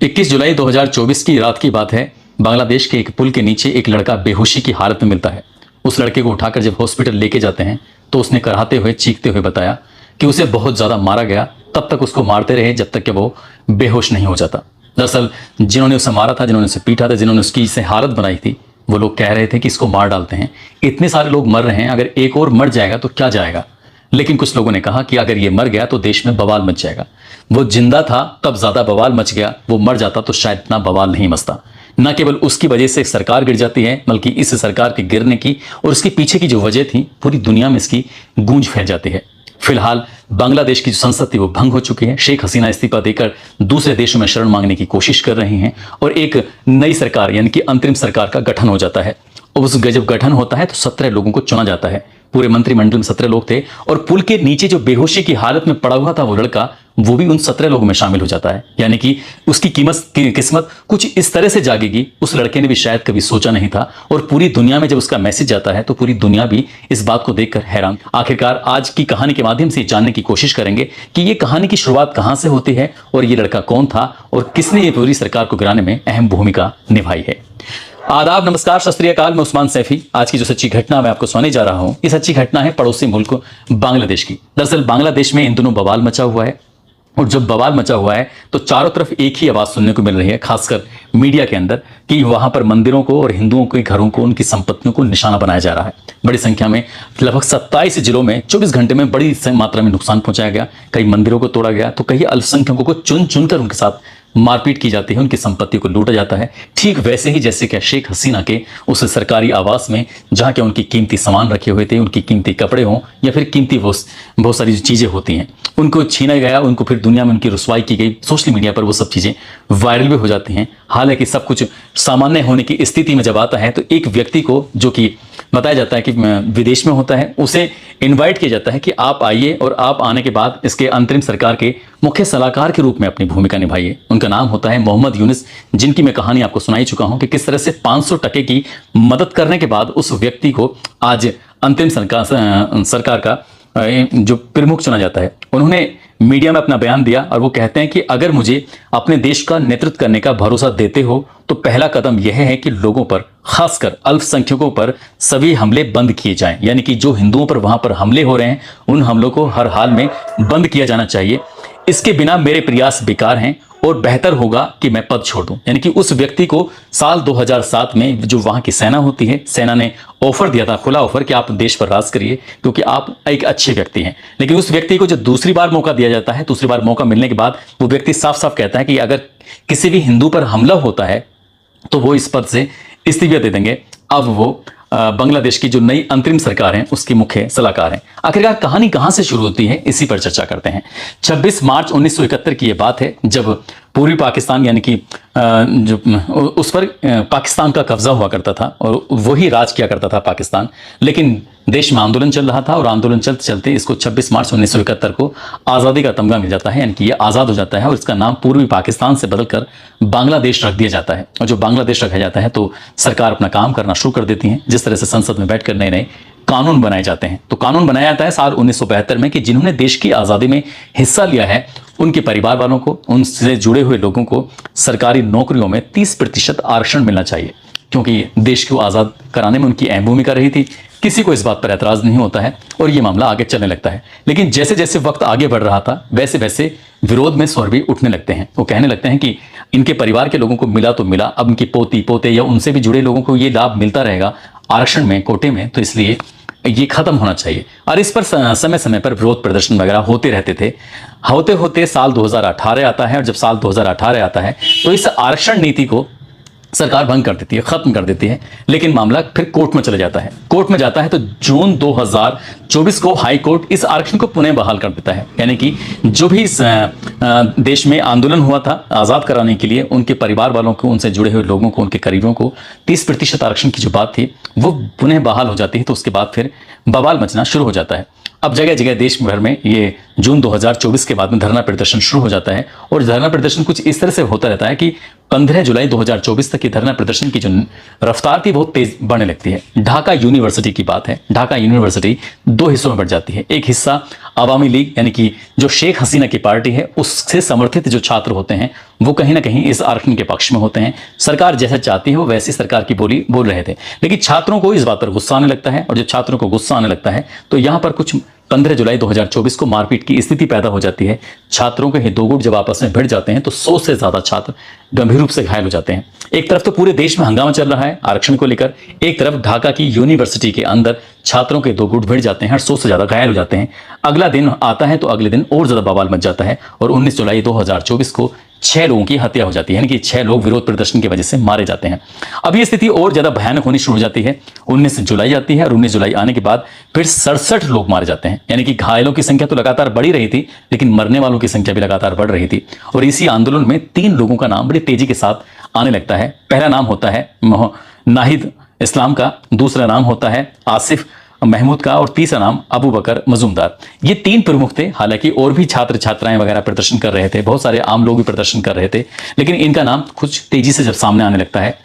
21 जुलाई 2024 की रात की बात है। बांग्लादेश के एक पुल के नीचे एक लड़का बेहोशी की हालत में मिलता है। उस लड़के को उठाकर जब हॉस्पिटल लेके जाते हैं तो उसने कराहते हुए चीखते हुए बताया कि उसे बहुत ज्यादा मारा गया, तब तक उसको मारते रहे जब तक कि वो बेहोश नहीं हो जाता। दरअसल जिन्होंने उसे मारा था, जिन्होंने उसे पीटा था, जिन्होंने उसकी इसे हालत बनाई थी, वो लोग कह रहे थे कि इसको मार डालते हैं, इतने सारे लोग मर रहे हैं, अगर एक और मर जाएगा तो क्या जाएगा। लेकिन कुछ लोगों ने कहा कि अगर ये मर गया तो देश में बवाल मच जाएगा। वो जिंदा था तब ज्यादा बवाल मच गया, वो मर जाता तो शायद इतना बवाल नहीं मचता। न केवल उसकी वजह से सरकार गिर जाती है, बल्कि इस सरकार के गिरने की और उसके पीछे की जो वजह थी, पूरी दुनिया में इसकी गूंज फैल जाती है। फिलहाल बांग्लादेश की जो संसद थी वो भंग हो चुकी है। शेख हसीना इस्तीफा देकर दूसरे देशों में शरण मांगने की कोशिश कर रही हैं और एक नई सरकार यानी कि अंतरिम सरकार का गठन हो जाता है। और उस जब गठन होता है तो 17 लोगों को चुना जाता है। पूरे मंत्रिमंडल में 17 लोग थे और पुल के नीचे जो बेहोशी की हालत में पड़ा हुआ था वो लड़का, वो भी उन 17 लोगों में शामिल हो जाता है। यानी कि उसकी किस्मत कुछ इस तरह से जागेगी, उस लड़के ने भी शायद कभी सोचा नहीं था। और पूरी दुनिया में जब उसका मैसेज जाता है तो पूरी दुनिया भी इस बात को देखकर हैरान। आखिरकार आज की कहानी के माध्यम से जानने की कोशिश करेंगे कि ये कहानी की शुरुआत कहां से होती है और ये लड़का कौन था और किसने ये पूरी सरकार को गिराने में अहम भूमिका निभाई है। आदाब, नमस्कार, सत श्री अकाल। मैं उस्मान सैफी। आज की जो सच्ची घटना मैं आपको सुनाने जा रहा हूं, ये सच्ची घटना है पड़ोसी मुल्क बांग्लादेश की। दरअसल बांग्लादेश में इन दिनों बवाल मचा हुआ है और जब बवाल मचा हुआ है तो चारों तरफ एक ही आवाज सुनने को मिल रही है, खासकर मीडिया के अंदर, कि वहां पर मंदिरों को और हिंदुओं के घरों को, उनकी संपत्तियों को निशाना बनाया जा रहा है। बड़ी संख्या में लगभग 27 जिलों में 24 घंटे में बड़ी मात्रा में नुकसान पहुंचाया गया। कई मंदिरों को तोड़ा गया तो कई अल्पसंख्यकों को चुन चुनकर उनके साथ मारपीट की जाती है, उनकी संपत्ति को लूटा जाता है। ठीक वैसे ही जैसे कि शेख हसीना के उस सरकारी आवास में, जहां के उनकी कीमती सामान रखे हुए थे, उनकी कीमती कपड़े हों या फिर कीमती बहुत सारी चीजें होती हैं, उनको छीना गया, उनको फिर दुनिया में उनकी रुसवाई की गई। सोशल मीडिया पर वो सब चीजें वायरल भी हो जाती हैं। हालांकि सब कुछ सामान्य होने की स्थिति में जब आता है तो एक व्यक्ति को, जो कि बताया जाता है कि विदेश में होता है, उसे इनवाइट किया जाता है कि आप आइए और आप आने के बाद इसके अंतरिम सरकार के मुख्य सलाहकार के रूप में अपनी भूमिका निभाइए। उनका नाम होता है मोहम्मद यूनुस, जिनकी मैं कहानी आपको सुनाई चुका हूं कि किस तरह से 500 टके की मदद करने के बाद उस व्यक्ति को आज अंतिम सरकार का जो प्रमुख चुना जाता है। उन्होंने मीडिया में अपना बयान दिया और वो कहते हैं कि अगर मुझे अपने देश का नेतृत्व करने का भरोसा देते हो तो पहला कदम यह है कि लोगों पर, खासकर अल्पसंख्यकों पर सभी हमले बंद किए जाएं। यानी कि जो हिंदुओं पर वहां पर हमले हो रहे हैं, उन हमलों को हर हाल में बंद किया जाना चाहिए। इसके बिना मेरे प्रयास बेकार हैं और बेहतर होगा कि मैं पद छोड़ दूं। यानी कि उस व्यक्ति को साल 2007 में जो वहां की सेना होती है, सेना ने ऑफर दिया था, खुला ऑफर, कि आप देश पर राज करिए क्योंकि आप एक अच्छे व्यक्ति हैं। लेकिन उस व्यक्ति को जो दूसरी बार मौका दिया जाता है, दूसरी बार मौका मिलने के बाद वो व्यक्ति साफ साफ कहता है कि अगर किसी भी हिंदू पर हमला होता है तो वो इस पद से इस्तीफा दे देंगे। अब वो बांग्लादेश की जो नई अंतरिम सरकार है उसकी मुख्य सलाहकार हैं। आखिरकार कहानी कहां से शुरू होती है, इसी पर चर्चा करते हैं। 26 मार्च 1971 की यह बात है, जब पूर्वी पाकिस्तान यानी कि जो उस पर पाकिस्तान का कब्जा हुआ करता था और वही राज किया करता था पाकिस्तान। लेकिन देश में आंदोलन चल रहा था और आंदोलन चलते चलते इसको 26 मार्च 1971 को आज़ादी का तमगा मिल जाता है, यानी कि ये आज़ाद हो जाता है और इसका नाम पूर्वी पाकिस्तान से बदलकर बांग्लादेश रख दिया जाता है। और जो बांग्लादेश रखा जाता है तो सरकार अपना काम करना शुरू कर देती है। जिस तरह से संसद में बैठकर नए नए कानून बनाए जाते हैं, तो कानून बनाया जाता है साल 1972 में कि जिन्होंने देश की आज़ादी में हिस्सा लिया है उनके परिवार वालों को, उनसे जुड़े हुए लोगों को सरकारी नौकरियों में 30% आरक्षण मिलना चाहिए, क्योंकि देश को आज़ाद कराने में उनकी अहम भूमिका रही थी। किसी को इस बात पर ऐतराज नहीं होता है और ये मामला आगे चलने लगता है। लेकिन जैसे जैसे वक्त आगे बढ़ रहा था वैसे वैसे विरोध में स्वर भी उठने लगते हैं। वो कहने लगते हैं कि इनके परिवार के लोगों को मिला तो मिला, अब इनकी पोती पोते या उनसे भी जुड़े लोगों को ये लाभ मिलता रहेगा आरक्षण में, कोटे में, तो इसलिए ये खत्म होना चाहिए। और इस पर समय समय पर विरोध प्रदर्शन वगैरह होते रहते थे। होते होते साल 2018 आता है और जब साल 2018 आता है तो इस आरक्षण नीति को सरकार भंग कर देती है, खत्म कर देती है। लेकिन मामला फिर कोर्ट में चले जाता है। कोर्ट में जाता है तो जून 2024 को हाई कोर्ट इस आरक्षण को पुनः बहाल कर देता है। यानी कि जो भी इस देश में आंदोलन हुआ था आज़ाद कराने के लिए, उनके परिवार वालों को, उनसे जुड़े हुए लोगों को, उनके करीबियों को 30% आरक्षण की जो बात थी वो पुनः बहाल हो जाती है। तो उसके बाद फिर बवाल मचना शुरू हो जाता है। अब जगह जगह देश भर में ये जून 2024 के बाद में धरना प्रदर्शन शुरू हो जाता है और धरना प्रदर्शन कुछ इस तरह से होता रहता है कि 15 जुलाई 2024 तक की धरना प्रदर्शन की जो रफ्तार थी बहुत तेज बढ़ने लगती है। ढाका यूनिवर्सिटी की बात है। ढाका यूनिवर्सिटी दो हिस्सों में बढ़ जाती है। एक हिस्सा अवामी लीग यानी कि जो शेख हसीना की पार्टी है उससे समर्थित जो छात्र होते हैं वो कहीं ना कहीं इस आरक्षण के पक्ष में होते हैं। सरकार जैसा चाहती है वो वैसी सरकार की बोली बोल रहे थे, लेकिन छात्रों को इस बात पर गुस्सा आने लगता है, और जब छात्रों को गुस्सा आने लगता है तो यहां पर कुछ 15 जुलाई 2024 को मारपीट की स्थिति पैदा हो जाती है। छात्रों के दो गुट जब आपस में भिड़ जाते हैं तो 100 से ज्यादा छात्र गंभीर रूप से घायल हो जाते हैं। एक तरफ तो पूरे देश में हंगामा चल रहा है आरक्षण को लेकर, एक तरफ ढाका की यूनिवर्सिटी के अंदर छात्रों के दो गुट भिड़ जाते हैं और 100 से ज्यादा घायल हो जाते हैं। अगला दिन आता है तो अगले दिन और ज्यादा बवाल मच जाता है और 19 जुलाई 2024 को 6 लोगों की हत्या हो जाती है, यानी कि 6 लोग विरोध प्रदर्शन की वजह से मारे जाते हैं। अब ये स्थिति और ज्यादा भयानक होनी शुरू हो जाती है। 19 जुलाई आती है और 19 जुलाई आने के बाद फिर 67 लोग मारे जाते हैं, यानी कि घायलों की संख्या तो लगातार बढ़ी रही थी लेकिन मरने वालों की संख्या भी लगातार बढ़ रही थी। और इसी आंदोलन में 3 लोगों का नाम बड़ी तेजी के साथ आने लगता है। पहला नाम होता है नाहिद इस्लाम का, दूसरा नाम होता है आसिफ महमूद का और तीसरा नाम अबू बकर मजूमदार। ये 3 प्रमुख थे। हालांकि और भी छात्र छात्राएं वगैरह प्रदर्शन कर रहे थे, बहुत सारे आम लोग भी प्रदर्शन कर रहे थे, लेकिन इनका नाम कुछ तेजी से जब सामने आने लगता है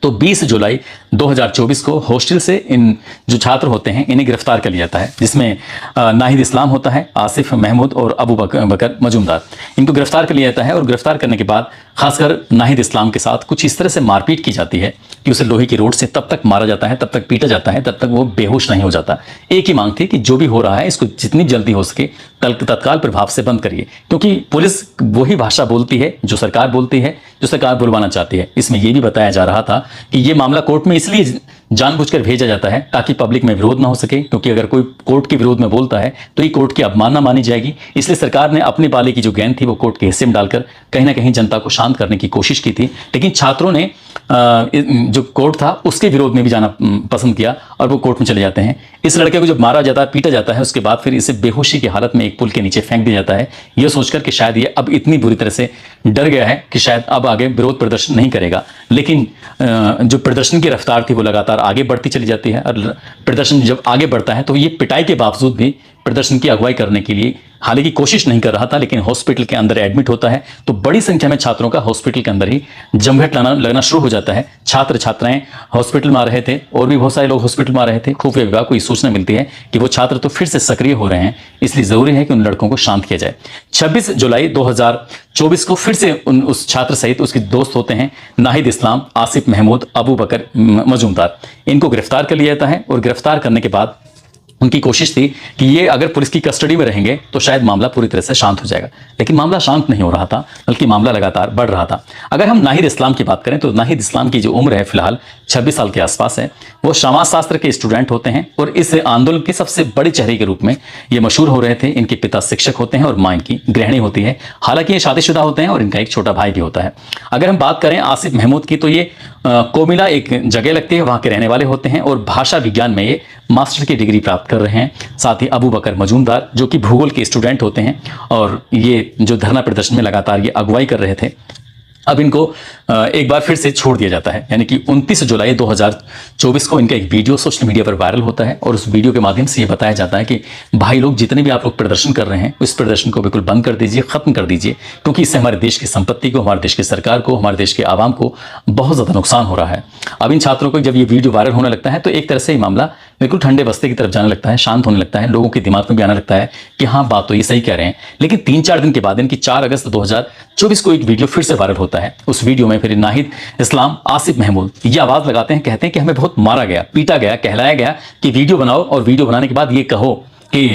तो 20 जुलाई 2024 को हॉस्टल से इन जो छात्र होते हैं इन्हें गिरफ्तार कर लिया जाता है, जिसमें नाहिद इस्लाम होता है, आसिफ महमूद और अबू बकर मजूमदार। इनको गिरफ्तार कर लिया जाता है और गिरफ्तार करने के बाद खासकर नाहिद इस्लाम के साथ कुछ इस तरह से मारपीट की जाती है कि उसे लोहे की रोड से तब तक मारा जाता है, तब तक पीटा जाता है, तब तक वो बेहोश नहीं हो जाता। एक ही मांग थी कि जो भी हो रहा है इसको जितनी जल्दी हो सके तत्काल प्रभाव से बंद करिए, क्योंकि पुलिस वही भाषा बोलती है जो सरकार बोलती है, जो सरकार बुलवाना चाहती है। इसमें यह भी बताया जा रहा था कि यह मामला कोर्ट में इसलिए जानबूझकर भेजा जाता है ताकि पब्लिक में विरोध ना हो सके, क्योंकि अगर कोई कोर्ट के विरोध में बोलता है तो ये कोर्ट की अवमानना मानी जाएगी। इसलिए सरकार ने अपने पाले की जो गेंद थी वो कोर्ट के हिस्से में डालकर कहीं ना कहीं जनता को शांत करने की कोशिश की थी, लेकिन छात्रों ने जो कोर्ट था उसके विरोध में भी जाना पसंद किया और वो कोर्ट में चले जाते हैं। इस लड़के को जब मारा जाता है, पीटा जाता है, उसके बाद फिर इसे बेहोशी की हालत में एक पुल के नीचे फेंक दिया जाता है, यह सोचकर कि शायद ये अब इतनी बुरी तरह से डर गया है कि शायद अब आगे विरोध प्रदर्शन नहीं करेगा। लेकिन जो प्रदर्शन की रफ्तार थी वो लगातार आगे बढ़ती चली जाती है और प्रदर्शन जब आगे बढ़ता है तो ये पिटाई के बावजूद भी प्रदर्शन की अगुवाई करने के लिए हालांकि कोशिश नहीं कर रहा था, लेकिन हॉस्पिटल के अंदर एडमिट होता है तो बड़ी संख्या में छात्रों का हॉस्पिटल के अंदर ही जमघट लगना शुरू हो जाता है। छात्र छात्राएं हॉस्पिटल में आ रहे थे और भी बहुत सारे लोग हॉस्पिटल में आ रहे थे। खुफिया विभाग को ये सूचना मिलती है कि वो छात्र तो फिर से सक्रिय हो रहे हैं, इसलिए जरूरी है कि उन लड़कों को शांत किया जाए। 26 जुलाई 2024 को फिर से उस छात्र सहित उसके दोस्त होते हैं नाहिद इस्लाम, आसिफ महमूद, अबू बकर मजूमदार, इनको गिरफ्तार कर लिया जाता है और गिरफ्तार करने के बाद उनकी कोशिश थी कि ये अगर पुलिस की कस्टडी में रहेंगे तो शायद मामला पूरी तरह से शांत हो जाएगा, लेकिन मामला शांत नहीं हो रहा था, बल्कि मामला लगातार बढ़ रहा था। अगर हम नाहिद इस्लाम की बात करें तो नाहिद इस्लाम की जो उम्र है फिलहाल 26 साल के आसपास है। वो समाज शास्त्र के स्टूडेंट होते हैं और इस आंदोलन के सबसे बड़े चेहरे के रूप में ये मशहूर हो रहे थे। इनके पिता शिक्षक होते हैं और मां इनकी गृहिणी होती है। हालांकि ये शादीशुदा होते हैं और इनका एक छोटा भाई भी होता है। अगर हम बात करें आसिफ महमूद की तो ये कोमिला एक जगह लगती है, वहां के रहने वाले होते हैं और भाषा विज्ञान में ये मास्टर की डिग्री प्राप्त कर रहे हैं। साथ ही अबू बकर मजूमदार जो कि भूगोल के स्टूडेंट होते हैं और ये जो धरना प्रदर्शन में लगातार ये अगुवाई कर रहे थे, अब इनको एक बार फिर से छोड़ दिया जाता है। यानी कि 29 जुलाई 2024 को इनका एक वीडियो सोशल मीडिया पर वायरल होता है और उस वीडियो के माध्यम से ये बताया जाता है कि भाई लोग जितने भी आप लोग प्रदर्शन कर रहे हैं उस प्रदर्शन को बिल्कुल बंद कर दीजिए, खत्म कर दीजिए, क्योंकि इससे हमारे देश की संपत्ति को, हमारे देश की सरकार को, हमारे देश के आवाम को बहुत ज्यादा नुकसान हो रहा है। अब इन छात्रों को जब ये वीडियो वायरल होने लगता है तो एक तरह से ये मामला बिल्कुल ठंडे बस्ते की तरफ जाने लगता है, शांत होने लगता है, लोगों के दिमाग में भी आने लगता है कि हाँ बात तो ये सही कह रहे हैं। लेकिन 3-4 दिन के बाद इनकी 4 अगस्त 2024 को एक वीडियो फिर से वायरल होता है। उस वीडियो में फिर नाहिद इस्लाम, आसिफ महमूद ये आवाज लगाते हैं, कहते हैं कि हमें बहुत मारा गया, पीटा गया, कहलाया गया कि वीडियो बनाओ और वीडियो बनाने के बाद ये कहो कि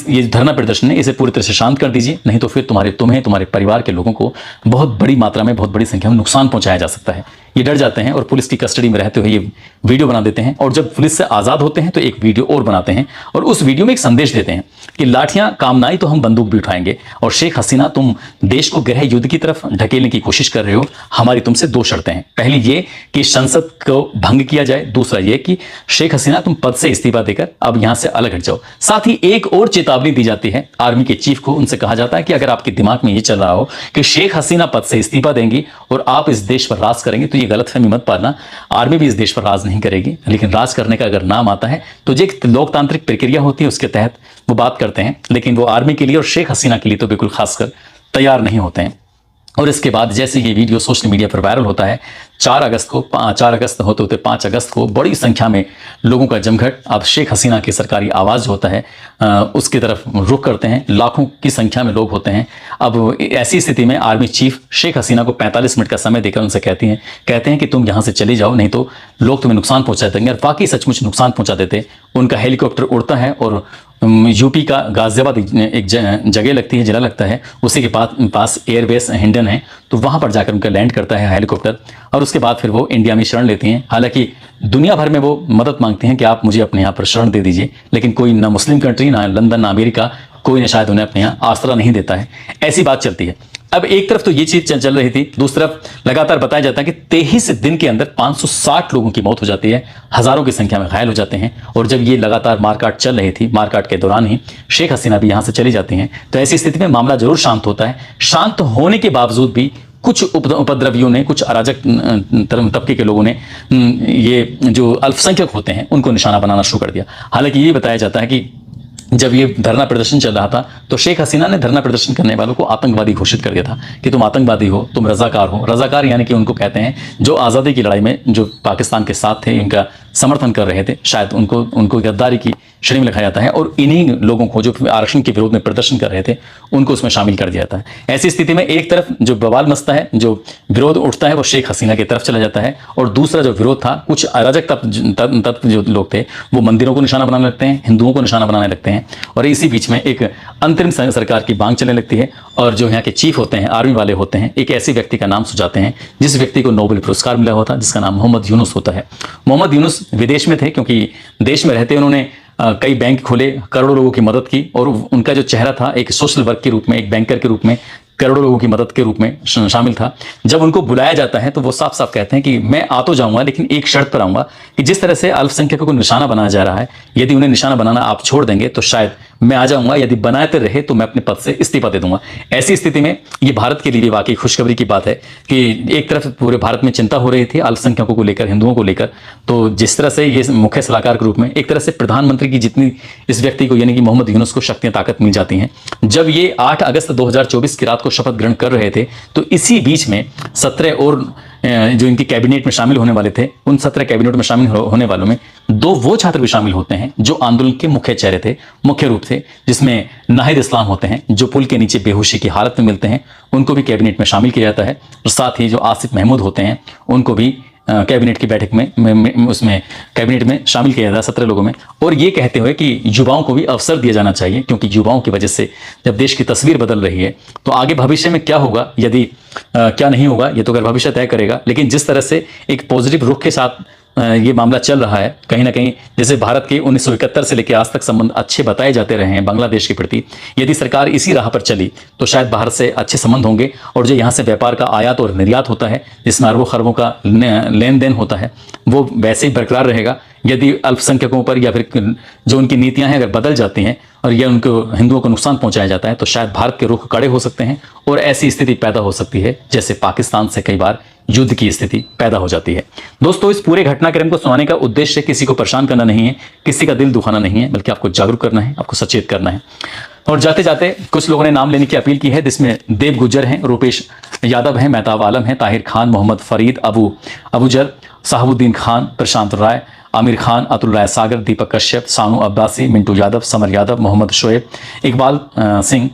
ये धरना प्रदर्शन है इसे पूरी तरह से शांत कर दीजिए, नहीं तो फिर तुम्हें तुम्हारे परिवार के लोगों को बहुत बड़ी मात्रा में, बहुत बड़ी संख्या में नुकसान पहुंचाया जा सकता है। ये डर जाते हैं और पुलिस की कस्टडी में रहते हुए ये वीडियो बना देते हैं और जब पुलिस से आजाद होते हैं तो एक वीडियो और बनाते हैं और उस वीडियो में एक संदेश देते हैं कि लाठियां काम ना आई तो हम बंदूक भी उठाएंगे और शेख हसीना तुम देश को गृह युद्ध की तरफ ढकेलने की कोशिश कर रहे हो, हमारी तुमसे 2 शर्तें हैं। पहली ये कि संसद को भंग किया जाए, दूसरा ये कि शेख हसीना तुम पद से इस्तीफा देकर अब यहां से अलग हट जाओ। साथ ही एक और चेतावनी दी जाती है आर्मी के चीफ को, उनसे कहा जाता है कि अगर आपके दिमाग में ये चल रहा हो कि शेख हसीना पद से इस्तीफा देंगी और आप इस देश पर राज करेंगे तो ये गलतफहमी मत पालना, आर्मी भी इस देश पर राज नहीं करेगी, लेकिन राज करने का अगर नाम आता है तो जो एक लोकतांत्रिक प्रक्रिया होती है उसके तहत वो बात करते हैं, लेकिन वो आर्मी के लिए और शेख हसीना के लिए तो बिल्कुल खासकर तैयार नहीं होते हैं। और इसके बाद जैसे ये वीडियो सोशल मीडिया पर वायरल होता है, 4 अगस्त को 4 अगस्त होते होते 5 अगस्त को बड़ी संख्या में लोगों का जमघट अब शेख हसीना की सरकारी आवाज़ होता है उसकी तरफ रुख करते हैं। लाखों की संख्या में लोग होते हैं। अब ऐसी स्थिति में आर्मी चीफ शेख हसीना को 45 मिनट का समय देकर उनसे कहते हैं कि तुम यहाँ से चले जाओ, नहीं तो लोग तुम्हें नुकसान पहुँचा देंगे। और वाकई सचमुच नुकसान पहुँचा देते। उनका हेलीकॉप्टर उड़ता है और यूपी का गाजियाबाद एक जगह लगती है, जिला लगता है, उसी के पास एयरबेस हिंडन है, तो वहाँ पर जाकर उनका लैंड करता है हेलीकॉप्टर। और उसके बाद फिर वो इंडिया में शरण लेती हैं। हालांकि दुनिया भर में वो मदद मांगती हैं कि आप मुझे अपने यहाँ पर शरण दे दीजिए, लेकिन कोई ना मुस्लिम कंट्री, ना लंदन, ना अमेरिका, कोई ने शायद उन्हें अपने यहाँ आसरा नहीं देता है। ऐसी बात चलती है। अब एक तरफ तो ये चीज चल रही थी, दूसरी तरफ लगातार बताया जाता है कि 23 दिन के अंदर 560 लोगों की मौत हो जाती है, हजारों की संख्या में घायल हो जाते हैं। और जब ये लगातार मारकाट चल रही थी, मारकाट के दौरान ही शेख हसीना भी यहां से चली जाती हैं। तो ऐसी स्थिति में मामला जरूर शांत होता है। शांत होने के बावजूद भी कुछ उपद्रवियों ने, कुछ अराजक तबके के लोगों ने ये जो अल्पसंख्यक होते हैं उनको निशाना बनाना शुरू कर दिया। हालांकि ये बताया जाता है कि जब ये धरना प्रदर्शन चल रहा था तो शेख हसीना ने धरना प्रदर्शन करने वालों को आतंकवादी घोषित कर दिया था कि तुम आतंकवादी हो, तुम रजाकार हो। रजाकार यानी कि उनको कहते हैं जो आज़ादी की लड़ाई में जो पाकिस्तान के साथ थे, इनका समर्थन कर रहे थे, शायद उनको गद्दारी की श्रेणी में लिखा जाता है। और इन्हीं लोगों को जो आरक्षण के विरोध में प्रदर्शन कर रहे थे उनको उसमें शामिल कर दिया जाता है। ऐसी स्थिति में एक तरफ जो बवाल मचता है, जो विरोध उठता है, वो शेख हसीना की तरफ चला जाता है। और दूसरा जो विरोध था, कुछ अराजक तत्व जो लोग थे वो मंदिरों को निशाना बनाने लगते हैं, हिंदुओं को निशाना बनाने लगते हैं। और इसी बीच में एक अंतरिम सरकार की मांग चलने लगती है। और जो यहाँ के चीफ होते हैं, आर्मी वाले होते हैं, एक ऐसे व्यक्ति का नाम सुझाते हैं जिस व्यक्ति को नोबेल पुरस्कार मिला होता, जिसका नाम मोहम्मद यूनुस होता है। मोहम्मद यूनुस विदेश में थे, क्योंकि देश में रहते उन्होंने कई बैंक खोले, करोड़ों लोगों की मदद की। और उनका जो चेहरा था एक सोशल वर्क के रूप में, एक बैंकर के रूप में, करोड़ों लोगों की मदद के रूप में शामिल था। जब उनको बुलाया जाता है तो वो साफ साफ कहते हैं कि मैं आ तो जाऊंगा, लेकिन एक शर्त पर आऊंगा कि जिस तरह से अल्पसंख्यकों को निशाना बनाया जा रहा है, यदि उन्हें निशाना बनाना आप छोड़ देंगे तो शायद मैं आ जाऊंगा, यदि बनाते रहे तो मैं अपने पद से इस्तीफा दे दूंगा। ऐसी स्थिति में ये भारत के लिए वाकई खुशखबरी की बात है कि एक तरफ पूरे भारत में चिंता हो रही थी अल्पसंख्यकों को लेकर, हिंदुओं को लेकर, तो जिस तरह से ये मुख्य सलाहकार के रूप में एक तरह से प्रधानमंत्री की जितनी इस व्यक्ति को यानी कि मोहम्मद यूनुस को शक्तियां ताकत मिल जाती हैं। जब ये 8 अगस्त 2024 की रात को शपथ ग्रहण कर रहे थे तो इसी बीच में 17 और जो इनकी कैबिनेट में शामिल होने वाले थे, उन 17 कैबिनेट में शामिल होने वालों में 2 वो छात्र भी शामिल होते हैं जो आंदोलन के मुख्य चेहरे थे, मुख्य रूप थे, जिसमें नाहिद इस्लाम होते हैं जो पुल के नीचे बेहोशी की हालत में मिलते हैं, उनको भी कैबिनेट में शामिल किया जाता है। और साथ ही जो आसिफ महमूद होते हैं उनको भी कैबिनेट की बैठक में उसमें कैबिनेट में शामिल किया जाता है 17 लोगों में। और ये कहते हुए कि युवाओं को भी अवसर दिया जाना चाहिए, क्योंकि युवाओं की वजह से जब देश की तस्वीर बदल रही है तो आगे भविष्य में क्या होगा, यदि क्या नहीं होगा, ये तो अगर भविष्य तय करेगा। लेकिन जिस तरह से एक पॉजिटिव रुख के साथ ये मामला चल रहा है, कहीं ना कहीं जैसे भारत के 1971 से लेकर आज तक संबंध अच्छे बताए जाते रहे हैं बांग्लादेश के प्रति, यदि सरकार इसी राह पर चली तो शायद भारत से अच्छे संबंध होंगे। और जो यहाँ से व्यापार का आयात और निर्यात होता है, जिसमें अरबों खरबों का लेन देन होता है, वो वैसे ही बरकरार रहेगा। यदि अल्पसंख्यकों पर या फिर जो उनकी नीतियां हैं अगर बदल जाती हैं और यह उनको हिंदुओं को नुकसान पहुंचाया जाता है तो शायद भारत के रुख कड़े हो सकते हैं और ऐसी स्थिति पैदा हो सकती है जैसे पाकिस्तान से कई बार युद्ध की स्थिति पैदा हो जाती है। दोस्तों, इस पूरे घटनाक्रम को सुनाने का उद्देश्य किसी को परेशान करना नहीं है, किसी का दिल दुखाना नहीं है, बल्कि आपको जागरूक करना है, आपको सचेत करना है। और जाते जाते कुछ लोगों ने नाम लेने की अपील की है, जिसमें देव गुज्जर हैं, रूपेश यादव हैं, मेहताब आलम हैं, ताहिर खान, मोहम्मद फरीद, अबूजर, साहबुद्दीन खान, प्रशांत राय, आमिर खान, अतुल राय सागर, दीपक कश्यप, सानू अब्बासी, मिंटू यादव, समर यादव, मोहम्मद शोएब, इकबाल सिंह,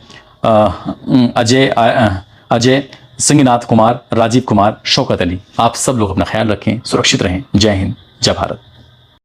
अजय सिंहनाथ कुमार, राजीव कुमार, शौकत अली। आप सब लोग अपना ख्याल रखें, सुरक्षित रहें। जय हिंद, जय भारत।